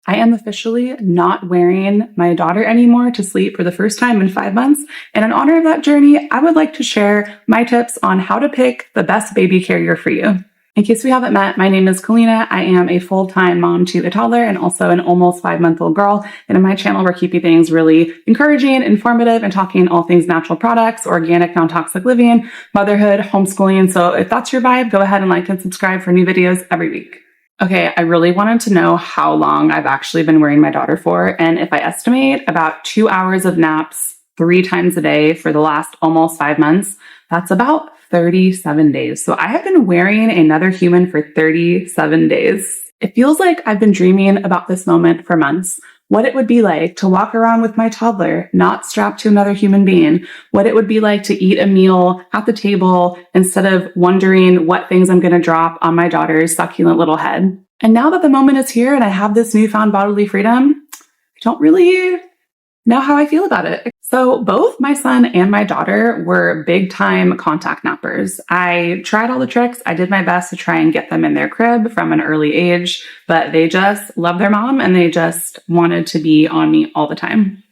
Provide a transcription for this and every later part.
I am officially not wearing my daughter anymore to sleep for the first time in 5 months. And in honor of that journey, I would like to share my tips on how to pick the best baby carrier for you. In case we haven't met, my name is Kalina. I am a full-time mom to a toddler and also an almost 5-month-old girl. And in my channel, we're keeping things really encouraging, informative, and talking all things natural products, organic, non-toxic living, motherhood, homeschooling. So if that's your vibe, go ahead and like and subscribe for new videos every week. Okay, I really wanted to know how long I've actually been wearing my daughter for. And if I estimate about 2 hours of naps 3 times a day for the last almost 5 months, that's about 37 days. So I have been wearing another human for 37 days. It feels like I've been dreaming about this moment for months. What it would be like to walk around with my toddler, not strapped to another human being. What it would be like to eat a meal at the table instead of wondering what things I'm going to drop on my daughter's succulent little head. And now that the moment is here and I have this newfound bodily freedom, I don't really know how I feel about it. So both my son and my daughter were big time contact nappers. I tried all the tricks. I did my best to try and get them in their crib from an early age, but they just love their mom and they just wanted to be on me all the time.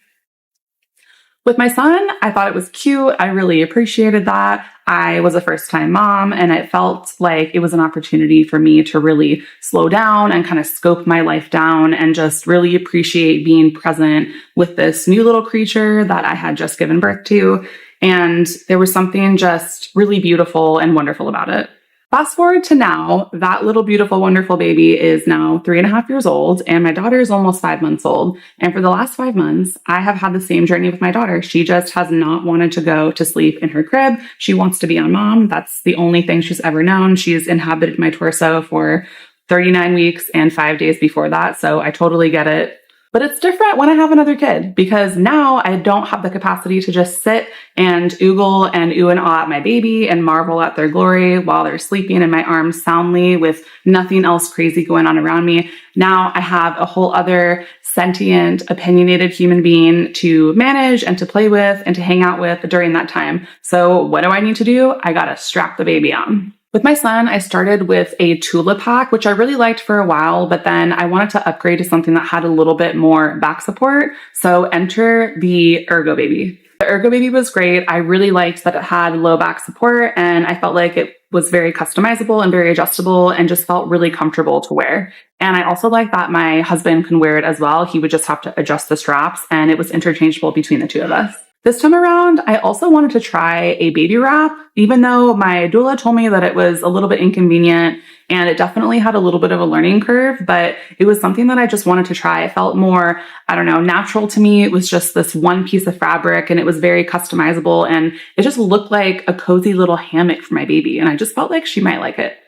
With my son, I thought it was cute. I really appreciated that. I was a first-time mom, and it felt like it was an opportunity for me to really slow down and kind of scope my life down and just really appreciate being present with this new little creature that I had just given birth to. And there was something just really beautiful and wonderful about it. Fast forward to now, that little beautiful, wonderful baby is now 3.5 years old, and my daughter is almost 5 months old. And for the last 5 months, I have had the same journey with my daughter. She just has not wanted to go to sleep in her crib. She wants to be on mom. That's the only thing she's ever known. She's inhabited my torso for 39 weeks and 5 days before that. So I totally get it. But it's different when I have another kid because now I don't have the capacity to just sit and oogle and ooh and ah at my baby and marvel at their glory while they're sleeping in my arms soundly with nothing else crazy going on around me. Now I have a whole other sentient, opinionated human being to manage and to play with and to hang out with during that time. So what do I need to do? I gotta strap the baby on. With my son, I started with a Tula pack, which I really liked for a while, but then I wanted to upgrade to something that had a little bit more back support. So enter the Ergobaby. The Ergobaby was great. I really liked that it had low back support, and I felt like it was very customizable and very adjustable and just felt really comfortable to wear. And I also like that my husband can wear it as well. He would just have to adjust the straps, and it was interchangeable between the two of us. This time around, I also wanted to try a baby wrap, even though my doula told me that it was a little bit inconvenient and it definitely had a little bit of a learning curve, but it was something that I just wanted to try. It felt more, natural to me. It was just this one piece of fabric and it was very customizable and it just looked like a cozy little hammock for my baby. And I just felt like she might like it.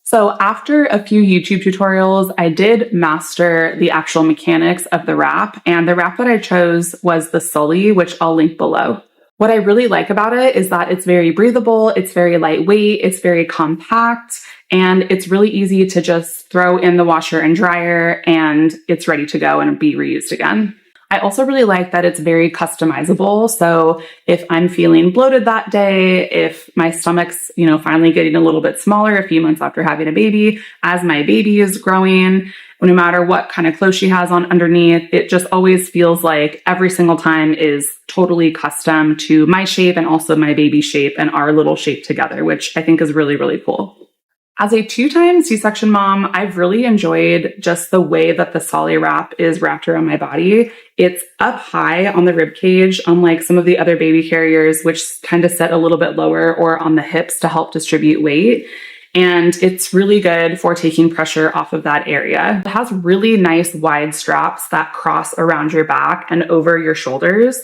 So after a few YouTube tutorials, I did master the actual mechanics of the wrap, and the wrap that I chose was the Sully, which I'll link below. What I really like about it is that it's very breathable, it's very lightweight, it's very compact, and it's really easy to just throw in the washer and dryer, and it's ready to go and be reused again. I also really like that it's very customizable. So if I'm feeling bloated that day, if my stomach's, finally getting a little bit smaller a few months after having a baby, as my baby is growing, no matter what kind of clothes she has on underneath, it just always feels like every single time is totally custom to my shape and also my baby's shape and our little shape together, which I think is really, really cool. As a 2-time C-section mom, I've really enjoyed just the way that the Solly wrap is wrapped around my body. It's up high on the rib cage, unlike some of the other baby carriers, which kind of sit a little bit lower or on the hips to help distribute weight. And it's really good for taking pressure off of that area. It has really nice wide straps that cross around your back and over your shoulders.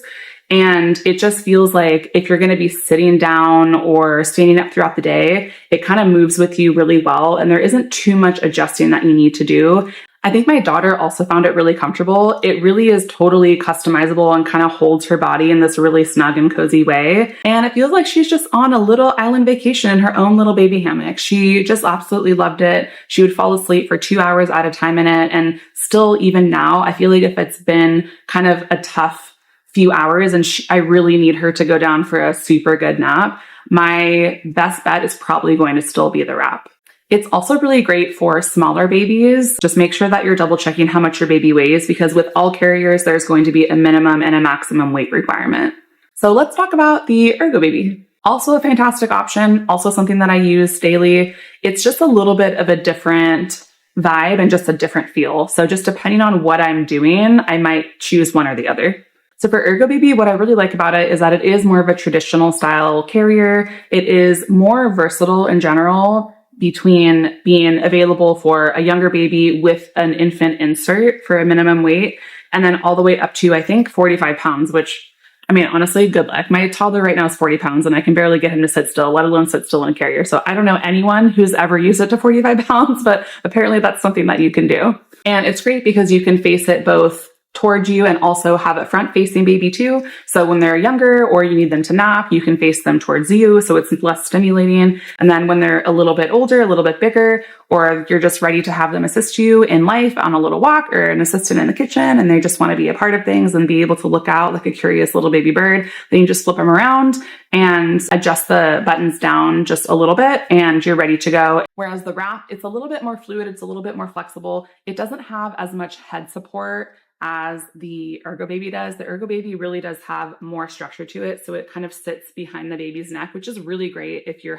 And it just feels like if you're going to be sitting down or standing up throughout the day, it kind of moves with you really well. And there isn't too much adjusting that you need to do. I think my daughter also found it really comfortable. It really is totally customizable and kind of holds her body in this really snug and cozy way. And it feels like she's just on a little island vacation in her own little baby hammock. She just absolutely loved it. She would fall asleep for 2 hours at a time in it. And still, even now, I feel like if it's been kind of a tough few hours and I really need her to go down for a super good nap, my best bet is probably going to still be the wrap. It's also really great for smaller babies. Just make sure that you're double checking how much your baby weighs, because with all carriers, there's going to be a minimum and a maximum weight requirement. So let's talk about the Ergobaby. Also a fantastic option, also something that I use daily. It's just a little bit of a different vibe and just a different feel. So just depending on what I'm doing, I might choose one or the other. So for Ergobaby, what I really like about it is that it is more of a traditional style carrier. It is more versatile in general, between being available for a younger baby with an infant insert for a minimum weight, and then all the way up to, I think, 45 pounds, which, I mean, honestly, good luck. My toddler right now is 40 pounds and I can barely get him to sit still, let alone sit still in a carrier. So I don't know anyone who's ever used it to 45 pounds, but apparently that's something that you can do. And it's great because you can face it both towards you and also have a front facing baby too. So when they're younger or you need them to nap, you can face them towards you, so it's less stimulating. And then when they're a little bit older, a little bit bigger, or you're just ready to have them assist you in life on a little walk or an assistant in the kitchen, and they just want to be a part of things and be able to look out like a curious little baby bird, then you just flip them around and adjust the buttons down just a little bit and you're ready to go. Whereas the wrap, it's a little bit more fluid, it's a little bit more flexible. It doesn't have as much head support as the Ergobaby does. The Ergobaby really does have more structure to it, so it kind of sits behind the baby's neck, which is really great if you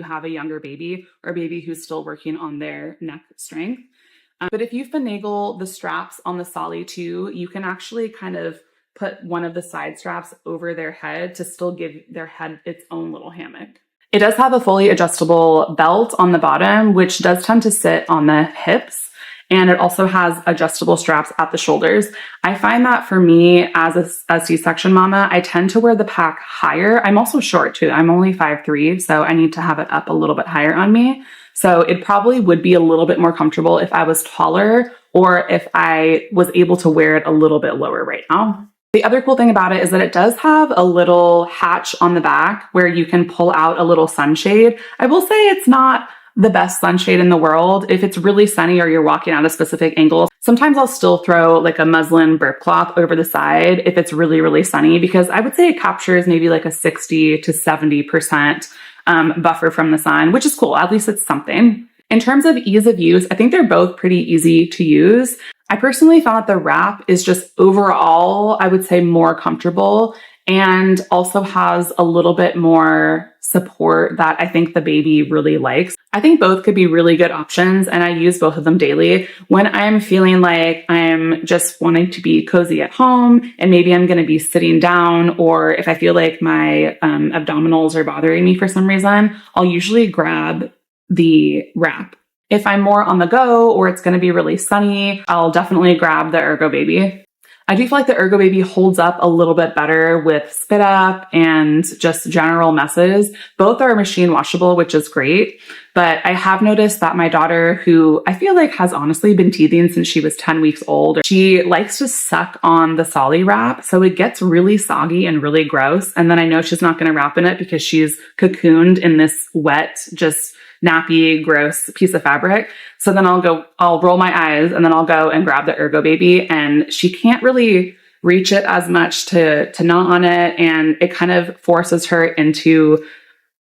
have a younger baby or a baby who's still working on their neck strength. But if you finagle the straps on the Solly too, you can actually kind of put one of the side straps over their head to still give their head its own little hammock. It does have a fully adjustable belt on the bottom, which does tend to sit on the hips. And it also has adjustable straps at the shoulders. I find that for me as a C-section mama, I tend to wear the pack higher. I'm also short too. I'm only 5'3", so I need to have it up a little bit higher on me. So it probably would be a little bit more comfortable if I was taller or if I was able to wear it a little bit lower right now. The other cool thing about it is that it does have a little hatch on the back where you can pull out a little sunshade. I will say it's not the best sunshade in the world. If it's really sunny or you're walking at a specific angle, sometimes I'll still throw like a muslin burp cloth over the side if it's really, really sunny, because I would say it captures maybe like a 60 to 70% buffer from the sun, which is cool. At least it's something. In terms of ease of use, I think they're both pretty easy to use. I personally found that the wrap is just overall, I would say, more comfortable and also has a little bit more support that I think the baby really likes. I think both could be really good options, and I use both of them daily. When I'm feeling like I'm just wanting to be cozy at home and maybe I'm going to be sitting down, or if I feel like my abdominals are bothering me for some reason, I'll usually grab the wrap. If I'm more on the go or it's going to be really sunny, I'll definitely grab the Ergobaby. I do feel like the Ergobaby holds up a little bit better with spit up and just general messes. Both are machine washable, which is great. But I have noticed that my daughter, who I feel like has honestly been teething since she was 10 weeks old, she likes to suck on the Solly wrap. So it gets really soggy and really gross. And then I know she's not going to wrap in it because she's cocooned in this wet, just nappy, gross piece of fabric. So then I'll roll my eyes and then I'll go and grab the Ergobaby, and she can't really reach it as much to gnaw on it. And it kind of forces her into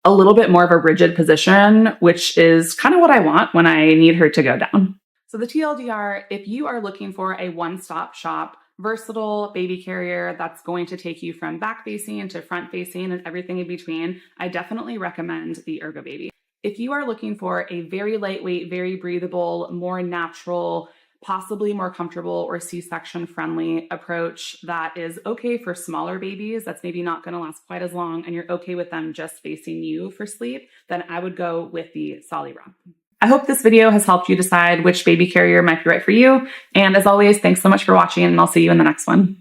a little bit more of a rigid position, which is kind of what I want when I need her to go down. So the TLDR, if you are looking for a one-stop shop, versatile baby carrier that's going to take you from back facing to front facing and everything in between, I definitely recommend the Ergobaby. If you are looking for a very lightweight, very breathable, more natural, possibly more comfortable or C-section friendly approach that is okay for smaller babies, that's maybe not going to last quite as long, and you're okay with them just facing you for sleep, then I would go with the Solly wrap. I hope this video has helped you decide which baby carrier might be right for you. And as always, thanks so much for watching, and I'll see you in the next one.